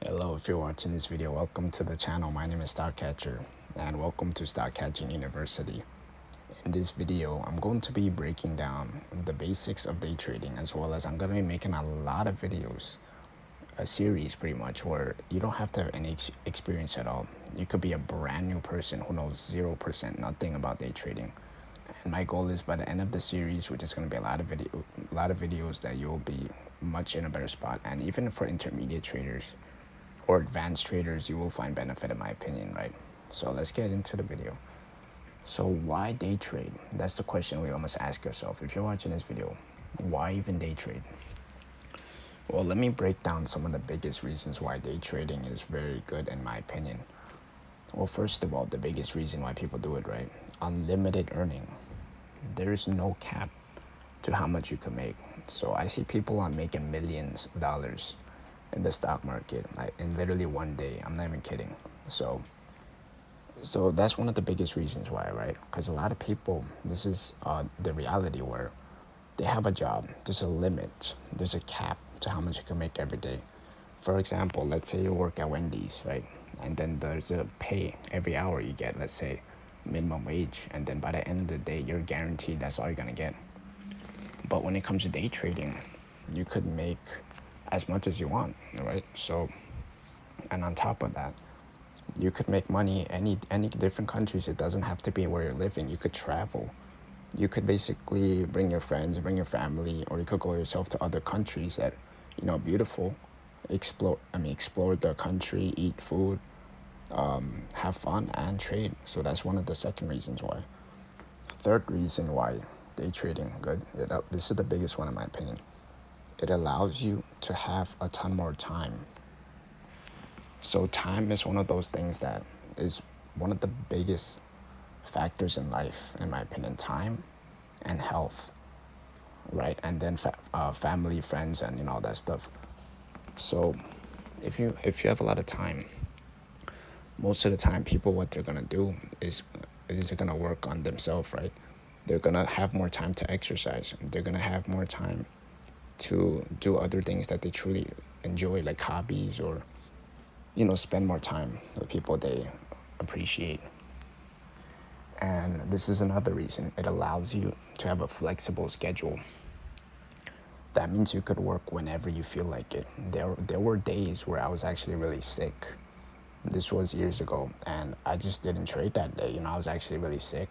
Hello, if you're watching this video, welcome to the channel. My name is Stockcatcher and welcome to Stock Catching University. In this video, I'm going to be breaking down the basics of day trading, as well as I'm going to be making a lot of videos, a series pretty much, where you don't have to have any experience at all. You could be a brand new person who knows 0%, nothing about day trading. And my goal is by the end of the series, which is going to be a lot of videos, that you'll be much in a better spot. And even for intermediate traders or advanced traders, you will find benefit, in my opinion, right? So let's get into the video. So why day trade? That's the question we must ask yourself. If you're watching this video, why even day trade? Well, let me break down some of the biggest reasons why day trading is very good, in my opinion. Well, first of all, the biggest reason why people do it, right? Unlimited earning. There's no cap to how much you can make. So I see people on making millions of dollars in the stock market in literally one day. I'm not even kidding. So that's one of the biggest reasons why, right? Because a lot of people, this is the reality where they have a job. There's a limit. There's a cap to how much you can make every day. For example, let's say you work at Wendy's, right? And then there's a pay every hour you get, let's say minimum wage. And then by the end of the day, you're guaranteed that's all you're going to get. But when it comes to day trading, you could make as much as you want, right? So, and on top of that, you could make money any different countries. It doesn't have to be where you're living. You could travel. You could basically bring your friends, bring your family, or you could go yourself to other countries that, beautiful. Explore the country, eat food, have fun, and trade. So that's one of the second reasons why. Third reason why day trading good. This is the biggest one in my opinion. It allows you to have a ton more time. So time is one of those things that is one of the biggest factors in life, in my opinion. Time and health, right? And then family, friends, and all that stuff. So if you have a lot of time, most of the time people, what they're gonna do is they're gonna work on themselves, right? They're gonna have more time to exercise. They're gonna have more time to do other things that they truly enjoy, like hobbies, or spend more time with people they appreciate. And this is another reason. It allows you to have a flexible schedule. That means you could work whenever you feel like it. There were days where I was actually really sick. This was years ago, and I just didn't trade that day. I was actually really sick.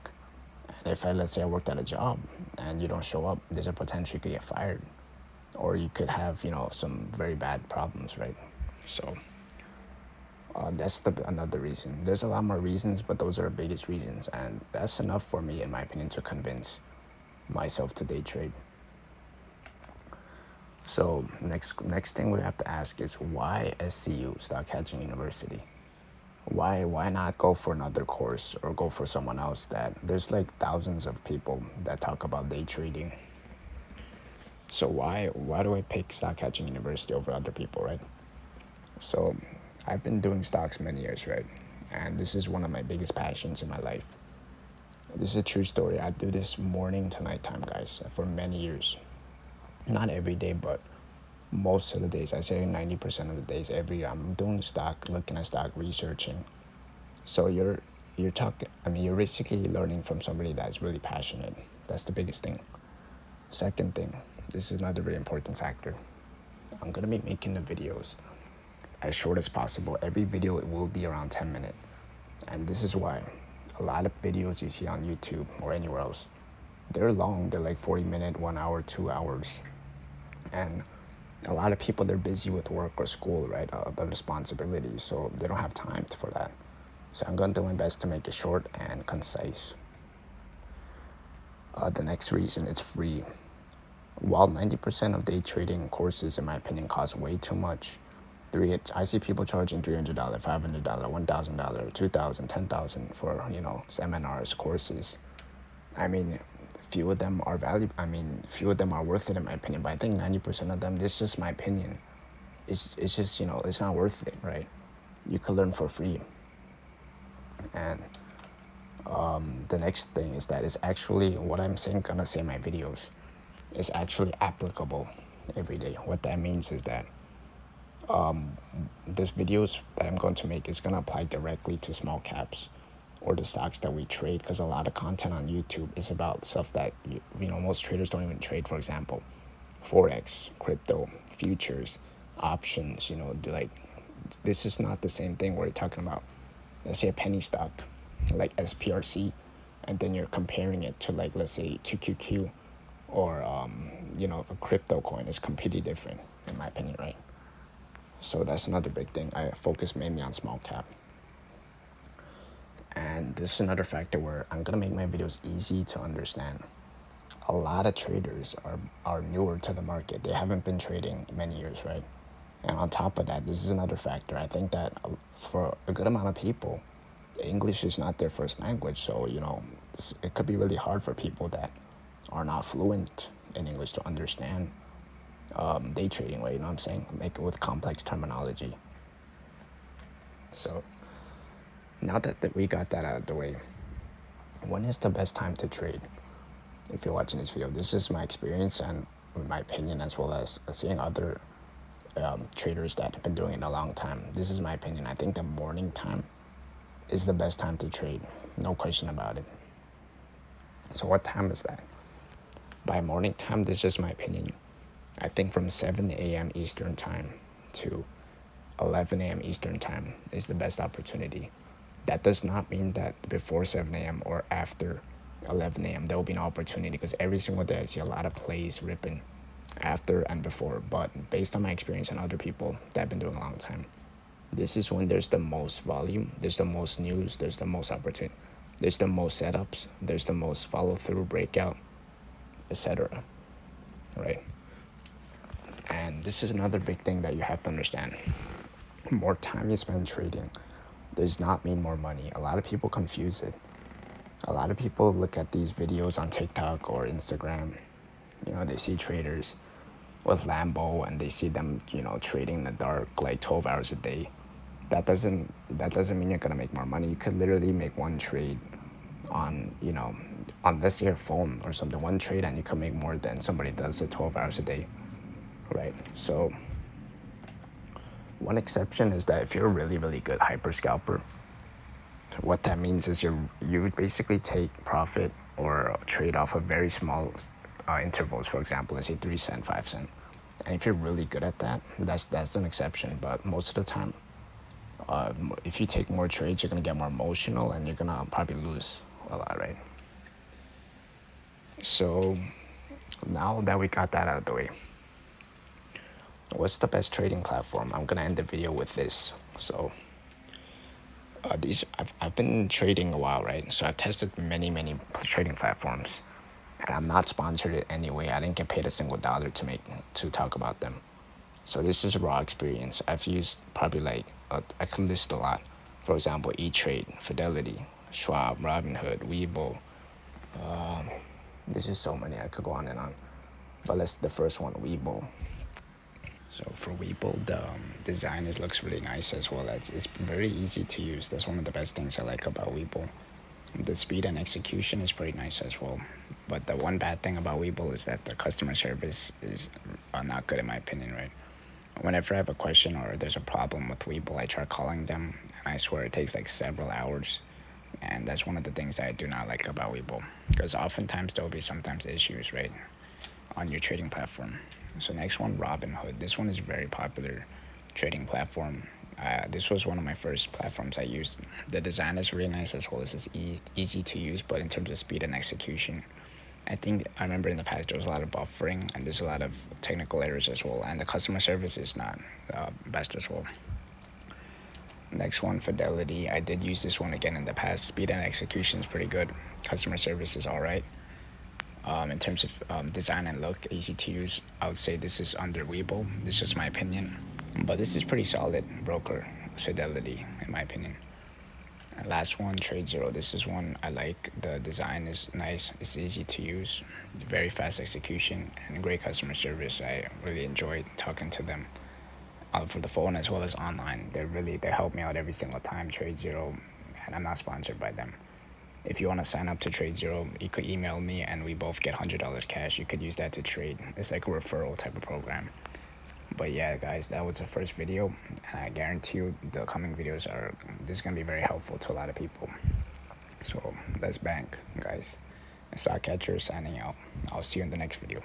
And if let's say I worked at a job and you don't show up, there's a potential you could get fired, or you could have some very bad problems, right? So that's another reason. There's a lot more reasons, but those are the biggest reasons, and that's enough for me, in my opinion, to convince myself to day trade. So next thing we have to ask is, why SCU, Stock Catching University? Why not go for another course or go for someone else? That there's like thousands of people that talk about day trading. So why do I pick Stock Catching University over other people, right? So I've been doing stocks many years, right? And this is one of my biggest passions in my life. This is a true story. I do this morning to nighttime, guys, for many years. Not every day, but most of the days. I say 90% of the days, every year, I'm doing stock, looking at stock, researching. So you're talking. You're basically learning from somebody that's really passionate. That's the biggest thing. Second thing, this is another very important factor. I'm gonna be making the videos as short as possible. Every video will be around 10 minutes. And this is why a lot of videos you see on YouTube or anywhere else, they're long. They're like 40 minutes, 1 hour, 2 hours. And a lot of people, they're busy with work or school, right? The responsibilities, so they don't have time for that. So I'm going to do my best to make it short and concise. The next reason, it's free. While 90% of day trading courses, in my opinion, cost way too much. I see people charging $300, $500, $1,000, $2,000, $10,000 for seminars, courses. Few of them are few of them are worth it, in my opinion. But I think 90% of them, this is just my opinion. It's just it's not worth it, right? You could learn for free. And the next thing is that it's actually what I'm gonna say in my videos is actually applicable every day. What that means is that This videos that I'm going to make is going to apply directly to small caps or the stocks that we trade, because a lot of content on YouTube is about stuff that most traders don't even trade. For example, forex, crypto, futures, options. Like, this is not the same thing where you're talking about, let's say, a penny stock like SPRC, and then you're comparing it to, like, let's say QQQ, or a crypto coin. Is completely different in my opinion, right? So that's another big thing. I focus mainly on small cap. And this is another factor where I'm gonna make my videos easy to understand. A lot of traders are newer to the market. They haven't been trading many years, right? And on top of that, this is another factor. I think that for a good amount of people, English is not their first language. So, it could be really hard for people that are not fluent in English to understand day trading, right? You know what I'm saying? Make it with complex terminology. So now that we got that out of the way, when is the best time to trade? If you're watching this video, this is my experience and my opinion, as well as seeing other traders that have been doing it a long time. This is my opinion. I think the morning time is the best time to trade. No question about it. So what time is that? By morning time, this is just my opinion. I think from 7 a.m. Eastern time to 11 a.m. Eastern time is the best opportunity. That does not mean that before 7 a.m. or after 11 a.m. there will be no opportunity, because every single day I see a lot of plays ripping after and before. But based on my experience and other people that have been doing a long time, this is when there's the most volume, there's the most news, there's the most opportunity, there's the most setups, there's the most follow through, breakout, etc. Right? And this is another big thing that you have to understand. More time you spend trading does not mean more money. A lot of people confuse it. A lot of people look at these videos on TikTok or Instagram. They see traders with Lambo and they see them, trading in the dark like 12 hours a day. That doesn't mean you're gonna make more money. You could literally make one trade on, on let's say your phone or something, one trade, and you could make more than somebody does at 12 hours a day, right? So one exception is that if you're a really, really good hyper scalper, what that means is you would basically take profit or trade off of very small intervals. For example, let's say 3 cent, 5 cent. And if you're really good at that, that's an exception. But most of the time, if you take more trades, you're gonna get more emotional and you're gonna probably lose a lot, right? So now that we got that out of the way, what's the best trading platform? I'm gonna end the video with this. So I've been trading a while, right? So I've tested many trading platforms, and I'm not sponsored in any way. I didn't get paid a single dollar to talk about them. So this is raw experience. I've used probably I could list a lot. For example, E-Trade, Fidelity, Schwab, Robinhood, Webull. There's just so many. I could go on and on. But let's the first one, Webull. So for Webull, the design looks really nice as well. It's very easy to use. That's one of the best things I like about Webull. The speed and execution is pretty nice as well. But the one bad thing about Webull is that the customer service is not good in my opinion, right? Whenever I have a question or there's a problem with Webull, I try calling them, and I swear it takes like several hours. And that's one of the things that I do not like about Webull, because oftentimes there will be sometimes issues, right, on your trading platform. So next one, Robinhood. This one is a very popular trading platform. This was one of my first platforms I used. The design is really nice as well as it's easy to use, but in terms of speed and execution, I remember in the past there was a lot of buffering and there's a lot of technical errors as well, and the customer service is not best as well. Next one, Fidelity. I did use this one again in the past. Speed and execution is pretty good. Customer service is all right. In terms of design and look, easy to use, I would say this is under Webull. This is just my opinion, but this is pretty solid broker, Fidelity, in my opinion. And last one, Trade Zero. This is one I like. The design is nice. It's easy to use, very fast execution, and great customer service. I really enjoyed talking to them for the phone as well as online. They help me out every single time. Trade Zero, and I'm not sponsored by them. If you want to sign up to Trade Zero, you could email me and we both get $100 cash. You could use that to trade. It's like a referral type of program. But yeah, guys, that was the first video, and I guarantee you the coming videos are this is gonna be very helpful to a lot of people. So let's bank, guys. Star Catcher signing out. I'll see you in the next video.